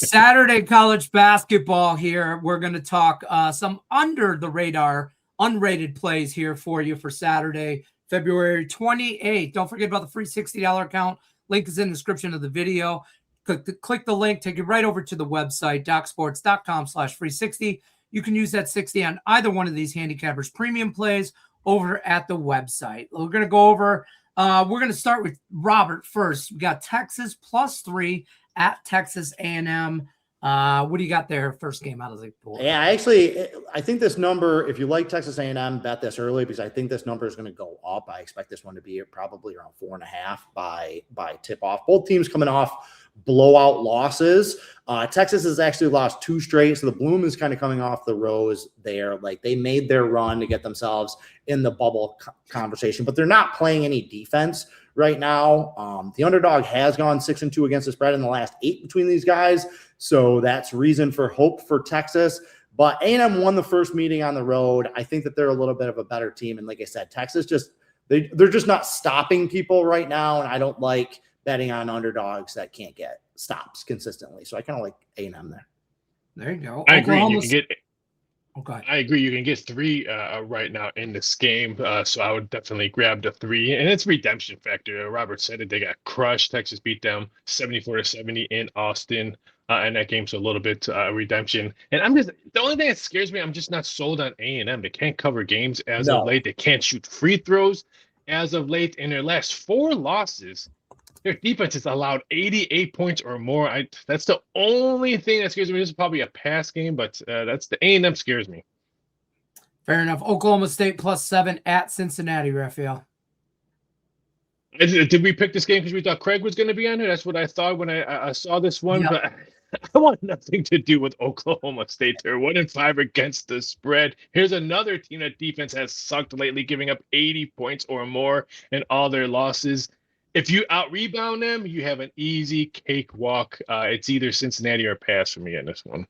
Saturday college basketball here. We're going to talk some under the radar, unrated plays here for you for Saturday, February 28th. Don't forget about the free $60 account. Link is in the description of the video. Click the link, take you right over to the website, docsports.com/free60. You can use that 60 on either one of these handicappers premium plays over at the website. We're going to go over, we're going to start with Robert first. We got Texas +3 at Texas A&M. What do you got there? First game out of the pool. Yeah, I think this number, if you like Texas A&M, bet this early because I think this number is going to go up. I expect this one to be probably around 4.5 by tip-off. Both teams coming off blowout losses. Texas has actually lost 2 straight, so the bloom is kind of coming off the rose there. Like, they made their run to get themselves in the bubble conversation, but they're not playing any defense right now. The underdog has gone 6-2 against the spread in the last 8 between these guys, so that's reason for hope for Texas. But A&M won the first meeting on the road. I think that they're a little bit of a better team, and like I said, Texas they're just not stopping people right now, and I don't like betting on underdogs that can't get stops consistently. So I kind of like A&M there. There you go. I agree. You can get. Okay. I agree. You can get 3 right now in this game. So I would definitely grab the 3, and it's redemption factor. Robert said it. They got crushed. Texas beat them 74-70 in Austin. And that game's a little bit redemption. And the only thing that scares me, I'm just not sold on A&M. They can't cover games as of late. They can't shoot free throws as of late. In their last 4 losses, their defense has allowed 88 points or more. That's the only thing that scares me. This is probably a pass game, but that's the A&M scares me. Fair enough. Oklahoma State +7 at Cincinnati, Raphael. Did we pick this game because we thought Craig was going to be on it? That's what I thought when I saw this one. Yep. But I want nothing to do with Oklahoma State. They're 1-5 against the spread. Here's another team that defense has sucked lately, giving up 80 points or more in all their losses. If you out-rebound them, you have an easy cakewalk. It's either Cincinnati or pass for me in this one.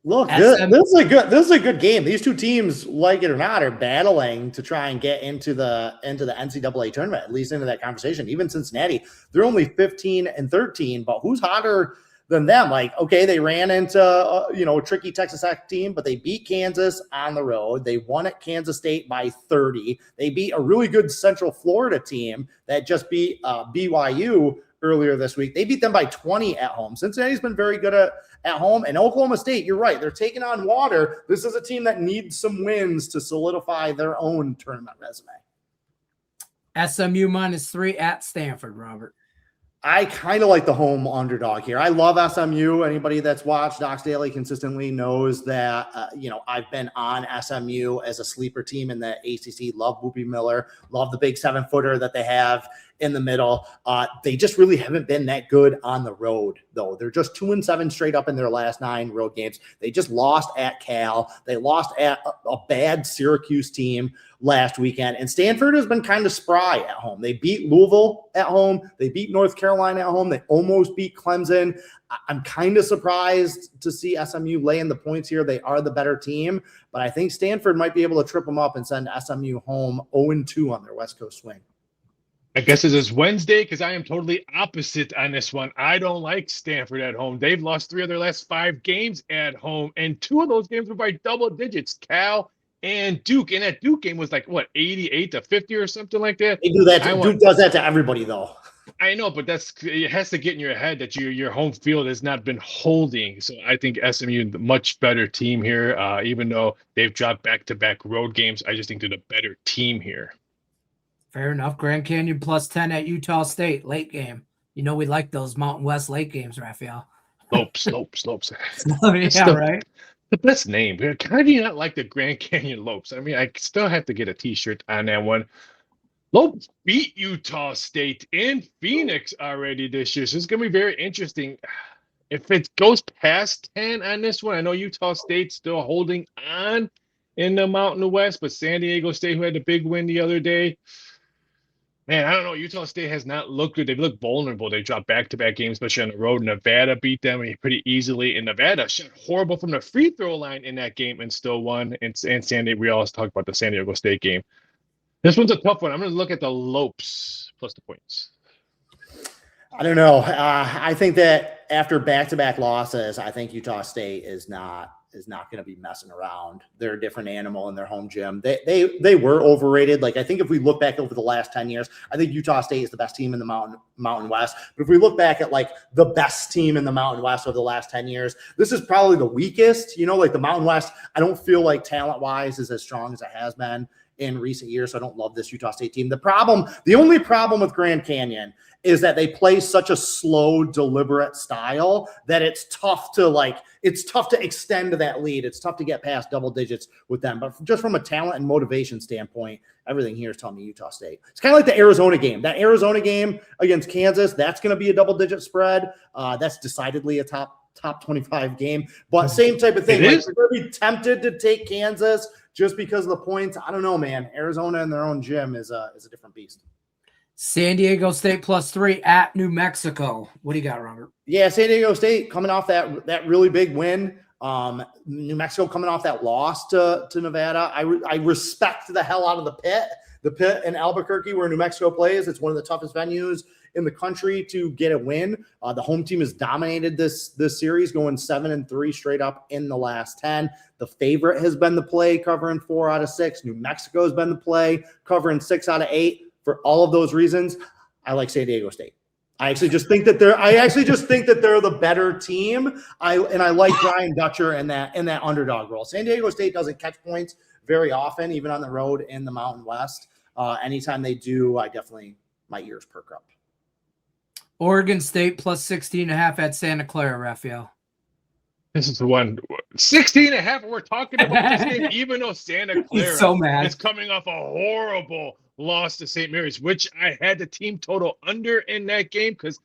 Look, this is a good game. These two teams, like it or not, are battling to try and get into the NCAA tournament, at least into that conversation. Even Cincinnati, they're only 15-13, but who's hotter than them? Like, okay, they ran into a tricky Texas Tech team, but they beat Kansas on the road. They won at Kansas State by 30. They beat a really good Central Florida team that just beat BYU earlier this week. They beat them by 20 at home. Cincinnati's been very good at home. And Oklahoma State, you're right, they're taking on water. This is a team that needs some wins to solidify their own tournament resume. SMU -3 at Stanford, Robert. I kind of like the home underdog here. I love SMU. Anybody that's watched Docs Daily consistently knows that, I've been on SMU as a sleeper team in the ACC. Love Whoopi Miller. Love the big 7-footer that they have in the middle. They just really haven't been that good on the road, though. They're just 2-7 straight up in their last 9 road games. They just lost at Cal. They lost at a bad Syracuse team last weekend. And Stanford has been kind of spry at home. They beat Louisville at home. They beat North Carolina at home. They almost beat Clemson. I'm kind of surprised to see SMU laying the points here. They are the better team, but I think Stanford might be able to trip them up and send SMU home 0-2 on their West Coast swing. I guess it is Wednesday because I am totally opposite on this one. I don't like Stanford at home. They've lost 3 of their last 5 games at home, and 2 of those games were by double digits, Cal and Duke. And that Duke game was like, 88-50 or something like that? They do that. Duke does that to everybody, though. I know, but it has to get in your head that your home field has not been holding. So I think SMU the much better team here, even though they've dropped back-to-back road games. I just think they're the better team here. Fair enough. Grand Canyon +10 at Utah State, late game. You know we like those Mountain West late games, Raphael. Slopes. Yeah, right? The best name. How do you not like the Grand Canyon Lopes? I mean, I still have to get a T-shirt on that one. Lopes beat Utah State in Phoenix already this year, so it's going to be very interesting. If it goes past 10 on this one, I know Utah State's still holding on in the Mountain West, but San Diego State, who had the big win the other day, man, I don't know. Utah State has not looked good. They've looked vulnerable. They dropped back-to-back games, especially on the road. Nevada beat them pretty easily. And Nevada shot horrible from the free throw line in that game and still won. And San Diego, we always talk about the San Diego State game. This one's a tough one. I'm going to look at the Lopes plus the points. I don't know. I think that after back-to-back losses, I think Utah State is not going to be messing around. They're a different animal in their home gym. They were overrated. Like, I think if we look back over the last 10 years, I think Utah State is the best team in the Mountain West. But if we look back at like the best team in the Mountain West over the last 10 years, this is probably the weakest. Like the Mountain West, I don't feel like talent-wise is as strong as it has been in recent years. So I don't love this Utah State team. The only problem with Grand Canyon is that they play such a slow, deliberate style that it's tough to extend that lead. It's tough to get past double digits with them. But just from a talent and motivation standpoint, everything here is telling me Utah State. It's kind of like the Arizona game. That Arizona game against Kansas, that's going to be a double-digit spread. That's decidedly a top 25 game. But same type of thing. Like, we're going to be tempted to take Kansas just because of the points. I don't know, man. Arizona in their own gym is a different beast. San Diego State +3 at New Mexico. What do you got, Robert? Yeah, San Diego State coming off that really big win. New Mexico coming off that loss to Nevada. I respect the hell out of the Pit. The Pit in Albuquerque, where New Mexico plays, it's one of the toughest venues in the country to get a win. The home team has dominated this series, going 7-3 straight up in the last 10. The favorite has been the play, covering 4 out of 6. New Mexico has been the play, covering 6 out of 8. For all of those reasons, I like San Diego State. I actually just think that they're the better team. I like Brian Dutcher in that underdog role. San Diego State doesn't catch points very often, even on the road in the Mountain West. Anytime they do, my ears perk up. Oregon State +16.5 at Santa Clara, Raphael. This is the one 16.5. We're talking about this game, even though Santa Clara so mad. is coming off a horrible loss to St. Mary's, which I had the team total under in that game because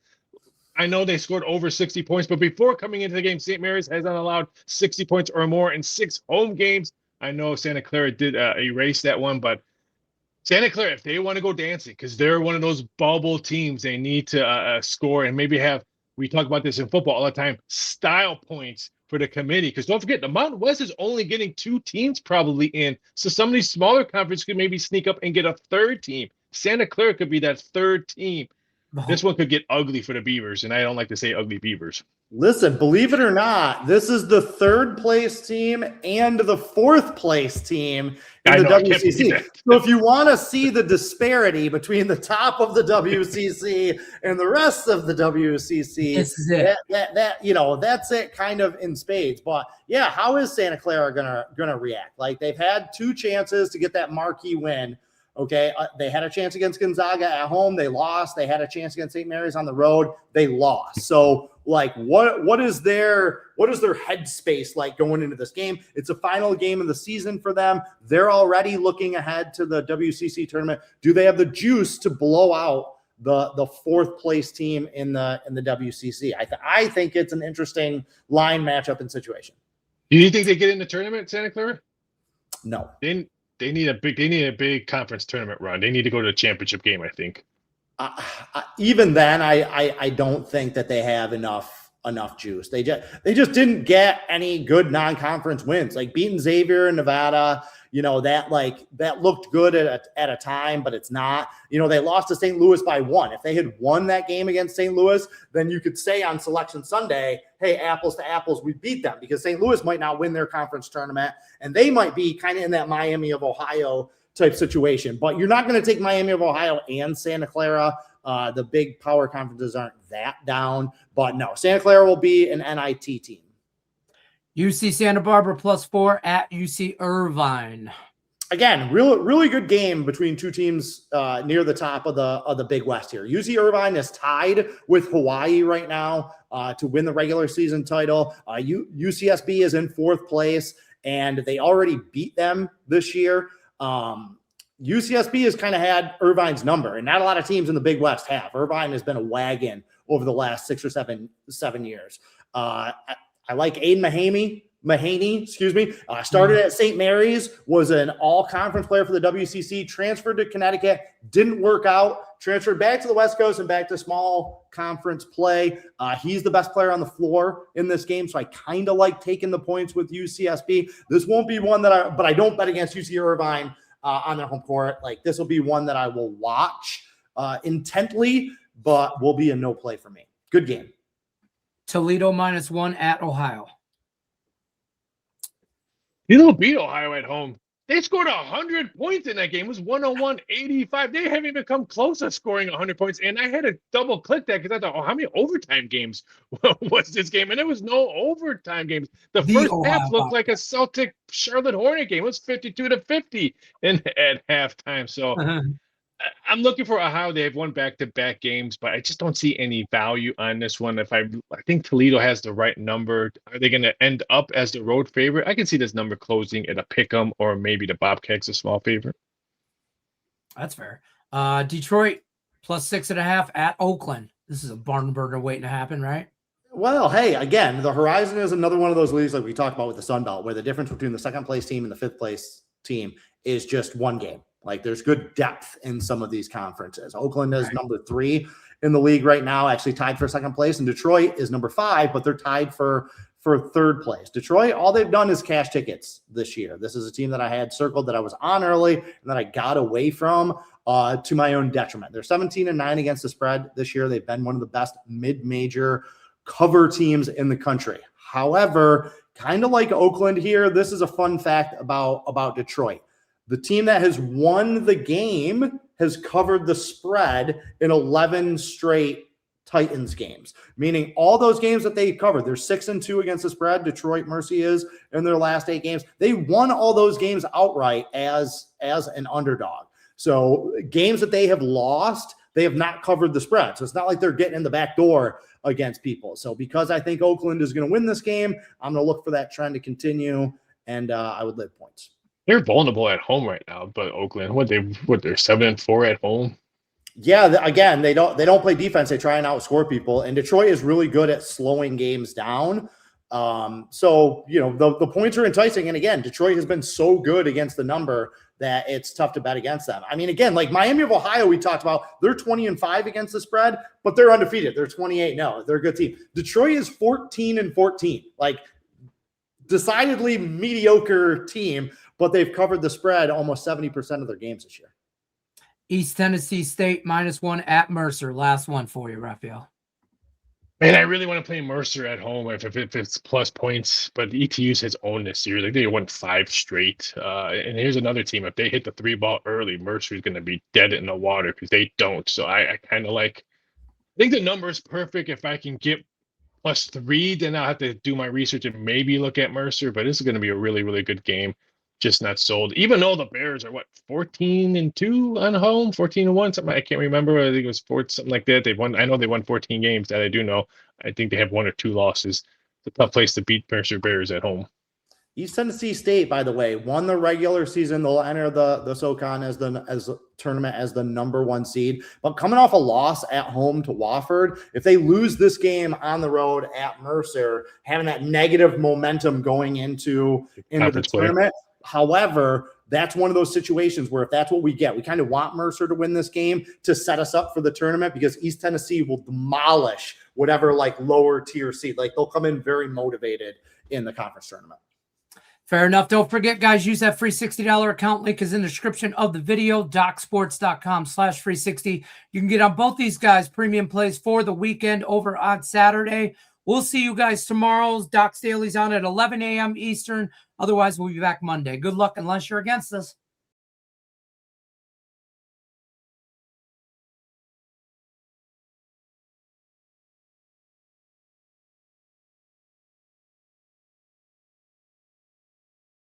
I know they scored over 60 points. But before coming into the game, St. Mary's hasn't allowed 60 points or more in 6 home games. I know Santa Clara did erase that one, but Santa Clara, if they want to go dancing, because they're one of those bubble teams, they need to score and maybe have, we talk about this in football all the time, style points for the committee. Because don't forget, the Mountain West is only getting 2 teams probably in. So some of these smaller conferences could maybe sneak up and get a 3rd team. Santa Clara could be that 3rd team. This one could get ugly for the Beavers, and I don't like to say ugly Beavers. Listen, believe it or not, this is the 3rd place team and the 4th place team in the WCC. So if you want to see the disparity between the top of the WCC and the rest of the WCC, this is it. That's it kind of in spades. But yeah, how is Santa Clara gonna react? Like, they've had 2 chances to get that marquee win. Okay, they had a chance against Gonzaga at home. They lost. They had a chance against St. Mary's on the road. They lost. So, like, what is their headspace like going into this game? It's a final game of the season for them. They're already looking ahead to the WCC tournament. Do they have the juice to blow out the 4th place team in the WCC? I think it's an interesting line matchup and situation. Do you think they get in the tournament, Santa Clara? No. They need a big conference tournament run. They need to go to the championship game, I think. Even then, I don't think that they have enough juice. They just didn't get any good non-conference wins. Like beating Xavier in Nevada, that looked good at a time, but it's not. They lost to St. Louis by 1. If they had won that game against St. Louis, then you could say on Selection Sunday, hey, apples to apples, we beat them, because St. Louis might not win their conference tournament, and they might be kind of in that Miami of Ohio type situation. But you're not going to take Miami of Ohio and Santa Clara. The big power conferences aren't that down. But no, Santa Clara will be an NIT team. UC Santa Barbara +4 at UC Irvine. Again, really good game between 2 teams near the top of the Big West here. UC Irvine is tied with Hawaii right now to win the regular season title. UCSB is in 4th place, and they already beat them this year. UCSB has kind of had Irvine's number, and not a lot of teams in the Big West have. Irvine has been a wagon over the last 6 or 7 years. I like Aiden Mahaney, started at St. Mary's, was an all-conference player for the WCC, transferred to Connecticut, didn't work out, transferred back to the West Coast and back to small conference play. He's the best player on the floor in this game, so I kind of like taking the points with UCSB. This won't be one but I don't bet against UC Irvine on their home court. Like, this will be one that I will watch intently, but will be a no play for me. Good game. Toledo -1 at Ohio. Toledo beat Ohio at home. They scored 100 points in that game. It was 101-85. They haven't even come close to scoring 100 points. And I had to double click that because I thought, how many overtime games was this game? And there was no overtime games. The first half looked like a Celtic Charlotte Hornet game. It was 52-50 at halftime. So I'm looking for Ohio. They have won back-to-back games, but I just don't see any value on this one. I think Toledo has the right number. Are they going to end up as the road favorite? I can see this number closing at a pick'em, or maybe the Bobcats a small favorite. That's fair. Detroit +6.5 at Oakland. This is a barn burner waiting to happen, right? Well, hey, again, the Horizon is another one of those leagues like we talked about with the Sun Belt, where the difference between the second place team and the fifth place team is just one game. Like there's good depth in some of these conferences. Oakland is number 3 in the league right now, actually tied for second place. And Detroit is number 5, but they're tied for third place. Detroit, all they've done is cash tickets this year. This is a team that I had circled that I was on early and that I got away from to my own detriment. They're 17-9 against the spread this year. They've been one of the best mid-major cover teams in the country. However, kind of like Oakland here, this is a fun fact about Detroit. The team that has won the game has covered the spread in 11 straight Titans games, meaning all those games that they covered, they're 6-2 against the spread. Detroit Mercer is in their last 8 games. They won all those games outright as an underdog. So games that they have lost, they have not covered the spread. So it's not like they're getting in the back door against people. So because I think Oakland is going to win this game, I'm going to look for that trend to continue, and I would lay points. They're vulnerable at home right now, but Oakland, they're 7-4 at home. Yeah, again, they don't play defense. They try and outscore people, and Detroit is really good at slowing games down. So the points are enticing, and again, Detroit has been so good against the number that it's tough to bet against them. I mean, again, like Miami of Ohio, we talked about, they're 20-5 against the spread, but they're undefeated. They're 28-0. They're a good team. Detroit is 14-14, like decidedly mediocre team, but they've covered the spread almost 70% of their games this year. East Tennessee State -1 at Mercer. Last one for you, Raphael. Man, I really want to play Mercer at home if it's plus points, but ETU's his own this year. Like they won 5 straight. And here's another team. If they hit the 3-ball early, Mercer is going to be dead in the water because they don't. So I kind of I think the number is perfect. If I can get +3, then I'll have to do my research and maybe look at Mercer, but this is going to be a really, really good game. Just not sold, even though the Bears are 14-2 on home, 14-1, something I can't remember. I think it was 4, something like that. I know they won 14 games. That I do know. I think they have 1 or 2 losses. It's a tough place to beat Mercer Bears at home. East Tennessee State, by the way, won the regular season. They'll enter the SoCon as the tournament as the number 1 seed. But coming off a loss at home to Wofford, if they lose this game on the road at Mercer, having that negative momentum going into the tournament. However, that's one of those situations where if that's what we get, we kind of want Mercer to win this game to set us up for the tournament because East Tennessee will demolish whatever lower tier seed. Like they'll come in very motivated in the conference tournament. Fair enough. Don't forget, guys, use that free $60 account. Link is in the description of the video, docsports.com/free60. You can get on both these guys' premium plays for the weekend over on Saturday. We'll see you guys tomorrow. Doc's Daily's on at 11 a.m. Eastern. Otherwise, we'll be back Monday. Good luck unless you're against us.